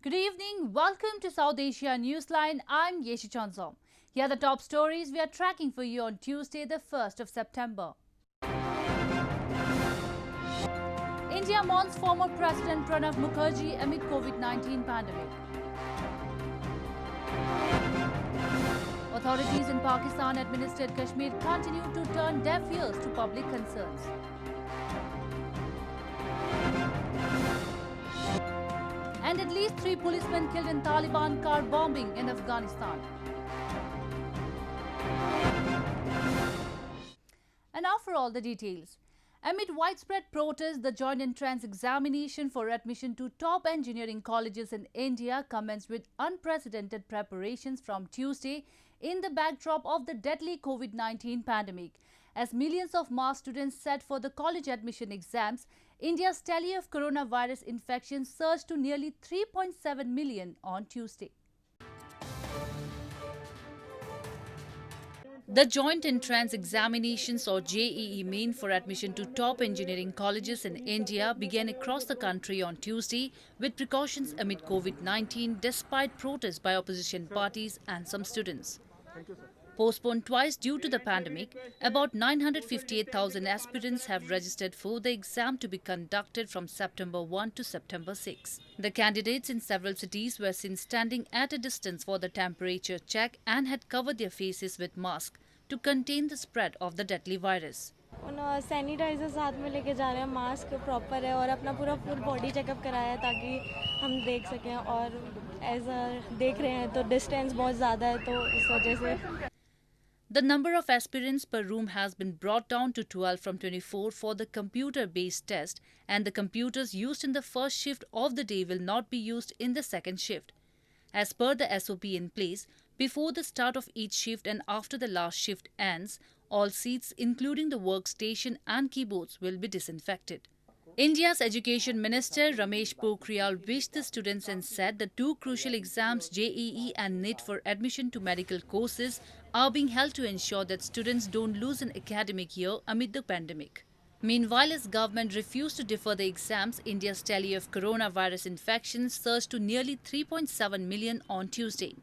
Good evening. Welcome to South Asia Newsline. I'm Yeshi Chansom. Here are the top stories we are tracking for you on Tuesday, the 1st of September. India mourns former President Pranab Mukherjee amid COVID-19 pandemic. Authorities in Pakistan-administered Kashmir continue to turn deaf ears to public concerns. And at least 3 policemen killed in Taliban car bombing in Afghanistan. And now for all the details. Amid widespread protests, the joint entrance examination for admission to top engineering colleges in India commenced with unprecedented preparations from Tuesday in the backdrop of the deadly COVID-19 pandemic. As millions of mass students set for the college admission exams, India's tally of coronavirus infections surged to nearly 3.7 million on Tuesday. The joint entrance examinations or JEE Main for admission to top engineering colleges in India began across the country on Tuesday with precautions amid COVID-19 despite protests by opposition parties and some students. Postponed twice due to the pandemic, about 958,000 aspirants have registered for the exam to be conducted from September 1 to September 6. The candidates in several cities were seen standing at a distance for the temperature check and had covered their faces with masks to contain the spread of the deadly virus. Sanitizer साथ में लेके जा रहे हैं, mask proper है और अपना पूरा फुल बॉडी चेकअप कराया है ताकि हम देख सकें और देख रहे हैं तो डिस्टेंस बहुत ज़्यादा है तो इस वजह से. The number of aspirants per room has been brought down to 12 from 24 for the computer-based test, and the computers used in the first shift of the day will not be used in the second shift. As per the SOP in place, before the start of each shift and after the last shift ends, all seats including the workstation and keyboards will be disinfected. India's Education Minister Ramesh Pokhriyal wished the students and said the two crucial exams JEE and NEET for admission to medical courses are being held to ensure that students don't lose an academic year amid the pandemic. Meanwhile, as government refused to defer the exams, India's tally of coronavirus infections surged to nearly 3.7 million on Tuesday.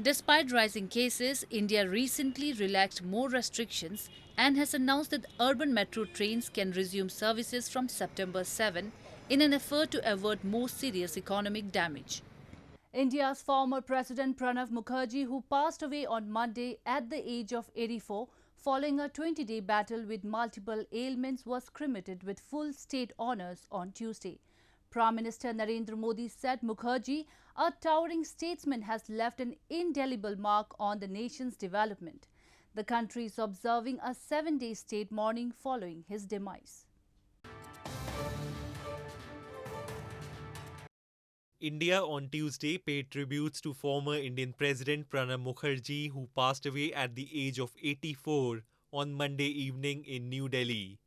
Despite rising cases, India recently relaxed more restrictions and has announced that urban metro trains can resume services from September 7 in an effort to avert more serious economic damage. India's former President Pranab Mukherjee, who passed away on Monday at the age of 84 following a 20-day battle with multiple ailments, was cremated with full state honours on Tuesday. Prime Minister Narendra Modi said Mukherjee, a towering statesman, has left an indelible mark on the nation's development. The country is observing a 7-day state mourning following his demise. India on Tuesday paid tributes to former Indian President Pranab Mukherjee, who passed away at the age of 84 on Monday evening in New Delhi.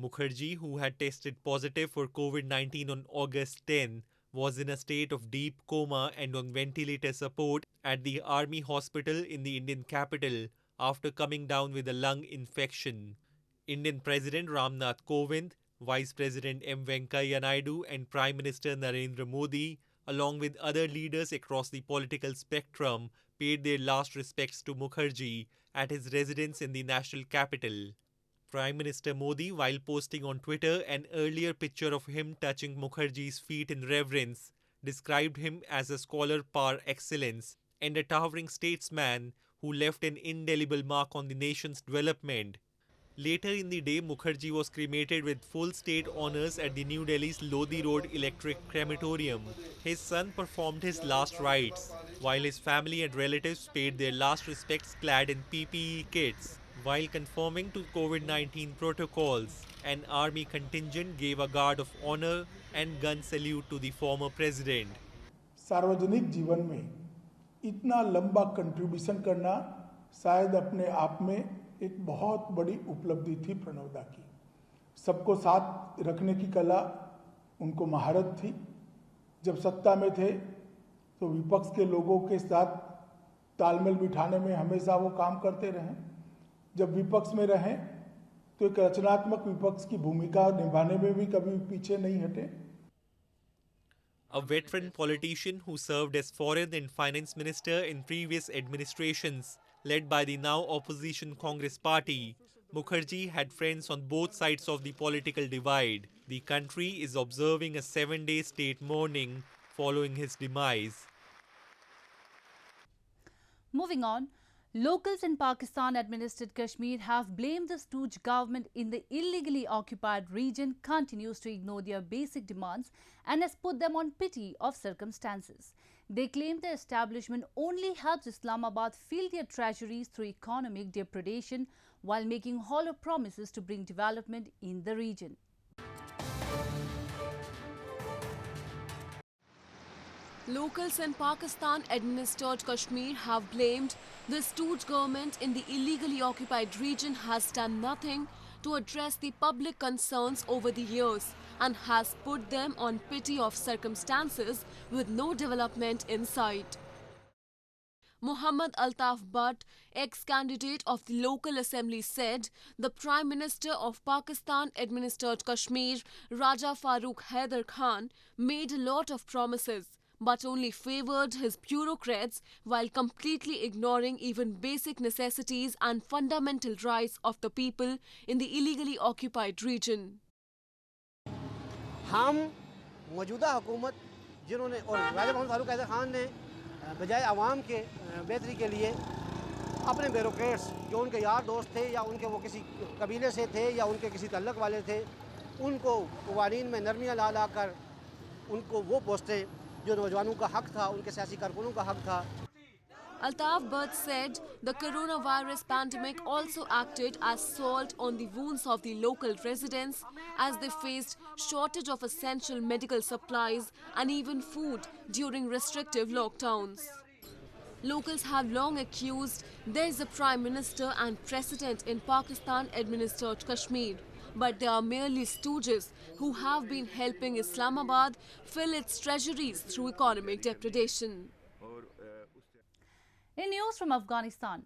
Mukherjee, who had tested positive for COVID-19 on August 10, was in a state of deep coma and on ventilator support at the Army Hospital in the Indian capital after coming down with a lung infection. Indian President Ramnath Kovind, Vice President M. Venkaiah Naidu and Prime Minister Narendra Modi, along with other leaders across the political spectrum, paid their last respects to Mukherjee at his residence in the national capital. Prime Minister Modi, while posting on Twitter an earlier picture of him touching Mukherjee's feet in reverence, described him as a scholar par excellence and a towering statesman who left an indelible mark on the nation's development. Later in the day, Mukherjee was cremated with full state honours at the New Delhi's Lodi Road Electric Crematorium. His son performed his last rites, while his family and relatives paid their last respects clad in PPE kits. While conforming to COVID-19 protocols, an army contingent gave a guard of honor and gun salute to the former president. सार्वजनिक जीवन में इतना लंबा contribution करना शायद अपने आप में एक बहुत बड़ी उपलब्धि थी प्रणवदा की. सबको साथ रखने की कला उनको महारत थी. जब सत्ता में थे तो विपक्ष के लोगों के साथ तालमेल बिठाने में हमेशा वो काम करते रहे. जब विपक्ष में रहे तो एक रचनात्मक विपक्ष की भूमिका निभाने में भी कभी पीछे नहीं हटे. A veteran politician who served as foreign and finance minister in previous administrations, led by the now opposition Congress party, Mukherjee had friends on both sides of the political divide. The country is observing a 7-day state mourning following his demise. Moving on, locals in Pakistan-administered Kashmir have blamed the stooge government in the illegally occupied region continues to ignore their basic demands and has put them on pity of circumstances. They claim the establishment only helps Islamabad fill their treasuries through economic depredation while making hollow promises to bring development in the region. Locals in Pakistan-administered Kashmir have blamed the stooge government in the illegally occupied region has done nothing to address the public concerns over the years and has put them on pity of circumstances with no development in sight. Muhammad Altaf Butt, ex-candidate of the local assembly, said the Prime Minister of Pakistan-administered Kashmir, Raja Farooq Haider Khan, made a lot of promises, but only favoured his bureaucrats while completely ignoring even basic necessities and fundamental rights of the people in the illegally occupied region. हम मौजूदा हुकूमत जिन्होंने और राजा मोहम्मद फारूक हैदर खान ने बजाय आवाम के बेहतरी के लिए अपने ब्यूरोक्रेट्स जो उनके यार दोस्त थे या उनके वो किसी कबीले से थे या उनके किसी तल्लक वाले थे उनको कवानीन में नरमियाँ ला ला कर उनको वो पोस्टें जो नौजवानों का हक था उनके सियासी कारकुनों का हक था. Altaf Butt said the coronavirus pandemic also acted as salt on the wounds of the local residents as they faced shortage of essential medical supplies and even food during restrictive lockdowns. Locals have long accused there is a Prime Minister and President in Pakistan-administered Kashmir, but they are merely stooges who have been helping Islamabad fill its treasuries through economic depredation. In news from Afghanistan,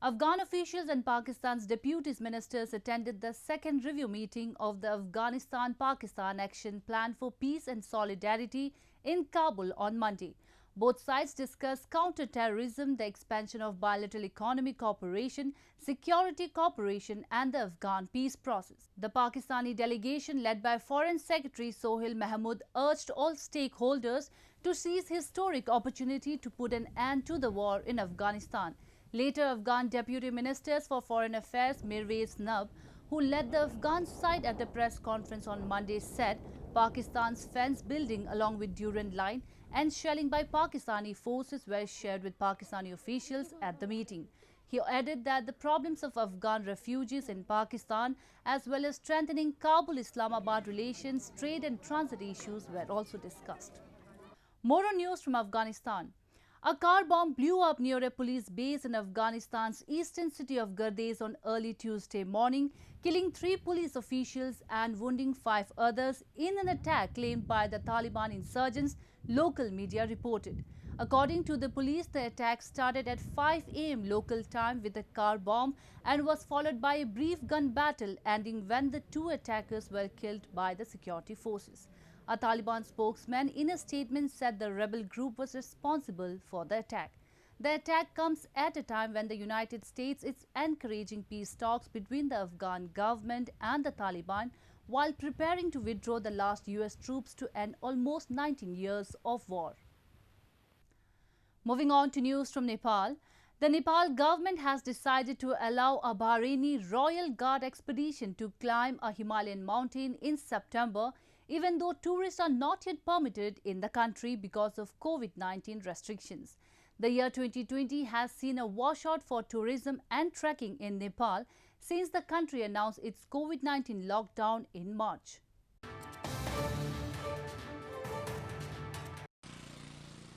Afghan officials and Pakistan's deputy ministers attended the second review meeting of the Afghanistan-Pakistan Action Plan for Peace and Solidarity in Kabul on Monday. Both sides discussed counter-terrorism, the expansion of bilateral economic cooperation, security cooperation and the Afghan peace process. The Pakistani delegation led by Foreign Secretary Sohail Mahmood urged all stakeholders to seize historic opportunity to put an end to the war in Afghanistan. Later, Afghan Deputy Ministers for Foreign Affairs Mirwais Nab, who led the Afghan side at the press conference on Monday, said Pakistan's fence building along with Durand Line and shelling by Pakistani forces were shared with Pakistani officials at the meeting. He added that the problems of Afghan refugees in Pakistan as well as strengthening Kabul-Islamabad relations, trade and transit issues were also discussed. More on news from Afghanistan. A car bomb blew up near a police base in Afghanistan's eastern city of Gardez on early Tuesday morning, killing 3 police officials and wounding 5 others in an attack claimed by the Taliban insurgents, local media reported. According to the police, the attack started at 5 a.m. local time with a car bomb and was followed by a brief gun battle ending when the 2 attackers were killed by the security forces. A Taliban spokesman in a statement said the rebel group was responsible for the attack. The attack comes at a time when the United States is encouraging peace talks between the Afghan government and the Taliban while preparing to withdraw the last US troops to end almost 19 years of war. Moving on to news from Nepal. The Nepal government has decided to allow a Bahraini Royal Guard expedition to climb a Himalayan mountain in September, even though tourists are not yet permitted in the country because of COVID-19 restrictions. The year 2020 has seen a washout for tourism and trekking in Nepal since the country announced its COVID-19 lockdown in March.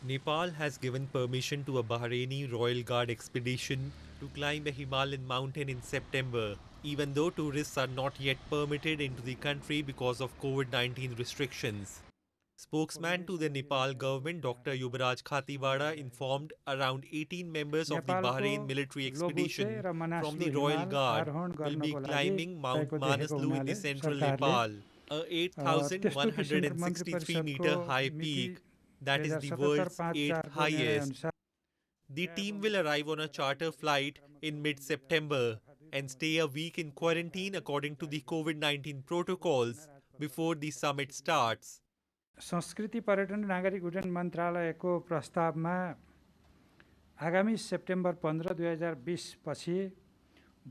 Nepal has given permission to a Bahraini Royal Guard expedition to climb a Himalayan mountain in September, even though tourists are not yet permitted into the country because of COVID-19 restrictions. Spokesman to the Nepal government, Dr. Yuvraj Khatiwada, informed around 18 members of the Bahrain military expedition from the Royal Guard will be climbing Mount Manaslu in the central Nepal, a 8,163-meter high peak That is the world's 8th highest. The team will arrive on a charter flight in mid-September and stay a week in quarantine according to the COVID-19 protocols before the summit starts. संस्कृति पर्यटन नागरिक उड्डयन मन्त्रालयको प्रस्तावमा आगामी September 15, 2020 पछि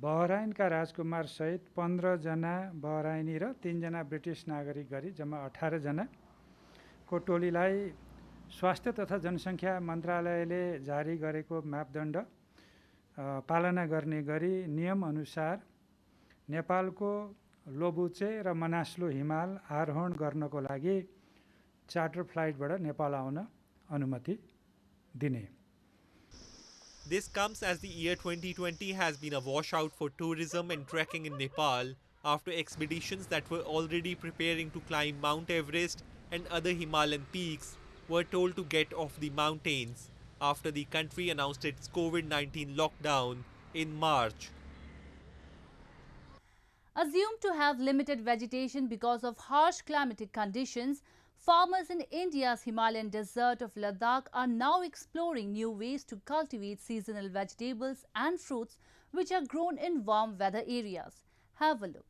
बहराइनका राजकुमार सहित 15 जना बहराइनी र 3 जना ब्रिटिश नागरिक गरी जम्मा 18 जना को टोलीलाई स्वास्थ्य तथा जनसङ्ख्या मन्त्रालयले जारी गरेको मापदण्ड पालना गर्ने गरी नियम अनुसार नेपालको लोबुचे र मनास्लु हिमाल आरोहण गर्नको लागि चार्टर फ्लाइटबाट नेपाल आउन अनुमति दिने. This comes as the year 2020 has been a washout for tourism and trekking in Nepal after expeditions that were already preparing to climb Mount Everest and other Himalayan peaks were told to get off the mountains after the country announced its COVID-19 lockdown in March. Assumed to have limited vegetation because of harsh climatic conditions, farmers in India's Himalayan desert of Ladakh are now exploring new ways to cultivate seasonal vegetables and fruits which are grown in warm weather areas. Have a look.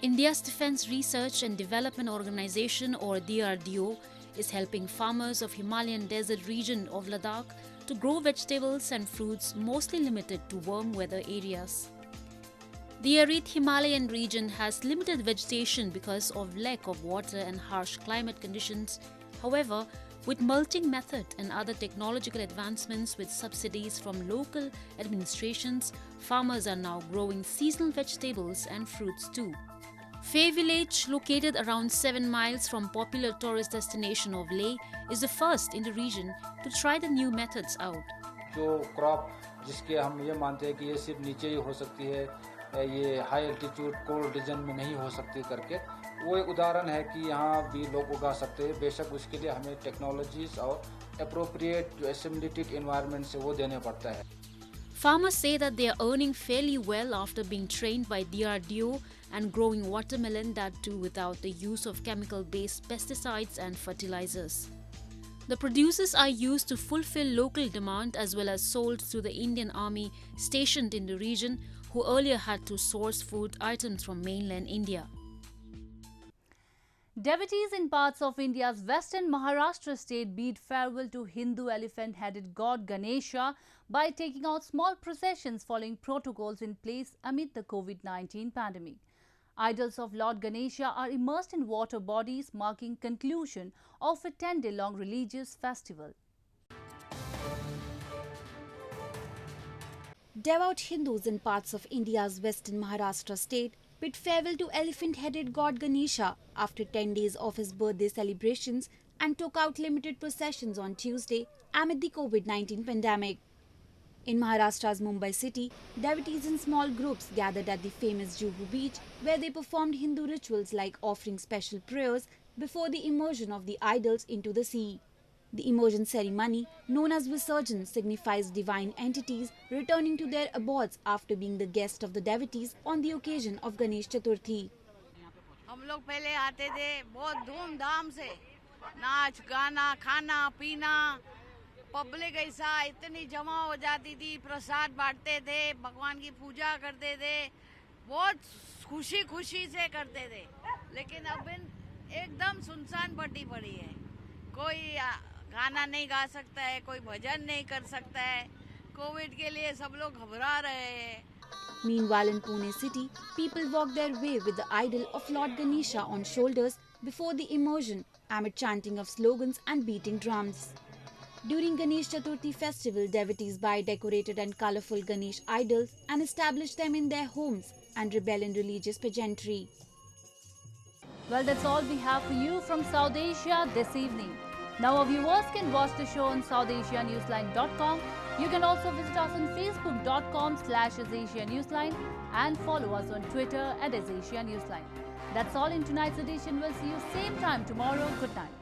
India's Defence Research and Development Organization, or DRDO, is helping farmers of Himalayan desert region of Ladakh to grow vegetables and fruits mostly limited to warm weather areas. The arid Himalayan region has limited vegetation because of lack of water and harsh climate conditions. However, with mulching method and other technological advancements with subsidies from local administrations, farmers are now growing seasonal vegetables and fruits too. Fay village, located around 7 miles from popular tourist destination of Leh, is the first in the region to try the new methods out. जो crop जिसके हम ये मानते हैं कि ये सिर्फ नीचे ही हो सकती है, ये हाई एल्टीट्यूड कोल्ड रीजन में नहीं हो सकती करके, वो एक उदाहरण है कि यहाँ भी लोग उगा सकते हैं. बेशक उसके लिए हमें टेक्नोलॉजीज और एप्रोप्रिएट जो एसिमिलेटेड एनवायरनमेंट से वो देने पड़ता है. Farmers say that they are earning fairly well after being trained by DRDO and growing watermelon, that too without the use of chemical-based pesticides and fertilizers. The producers are used to fulfill local demand as well as sold to the Indian Army stationed in the region, who earlier had to source food items from mainland India. Devotees in parts of India's western Maharashtra state bid farewell to Hindu elephant-headed god Ganesha by taking out small processions following protocols in place amid the COVID-19 pandemic. Idols of Lord Ganesha are immersed in water bodies, marking conclusion of a 10-day-long religious festival. Devout Hindus in parts of India's western Maharashtra state bid farewell to elephant-headed god Ganesha after 10 days of his birthday celebrations and took out limited processions on Tuesday amid the COVID-19 pandemic. In Maharashtra's Mumbai city, devotees in small groups gathered at the famous Juhu beach, where they performed Hindu rituals like offering special prayers before the immersion of the idols into the sea. The immersion ceremony, known as Visarjan, signifies divine entities returning to their abodes after being the guest of the devotees on the occasion of Ganesh Chaturthi. हम लोग पहले आते थे बहुत धूमधाम से, नाच गाना खाना पीना, पब्लिक ऐसा इतनी जमा हो जाती थी, प्रसाद बांटते थे, भगवान की पूजा करते थे, बहुत खुशी खुशी से करते थे. लेकिन अब एकदम सुनसान पट्टी पड़ी है. कोई गाना नहीं गा सकता है, कोई भजन नहीं कर सकता है. कोविड के लिए सब लोग घबरा रहे हैं. Meanwhile, in Pune city, people walked their way with the idol of Lord Ganesha on shoulders before the immersion amid chanting of slogans and beating drums. During Ganesh Chaturthi festival, devotees buy decorated and colourful Ganesh idols and establish them in their homes and revel in religious pageantry. Well, that's all we have for you from South Asia this evening. Now our viewers can watch the show on SouthAsiaNewsline.com. You can also visit us on Facebook.com/AsAsiaNewsline and follow us on Twitter @AsAsiaNewsline. That's all in tonight's edition. We'll see you same time tomorrow. Good night.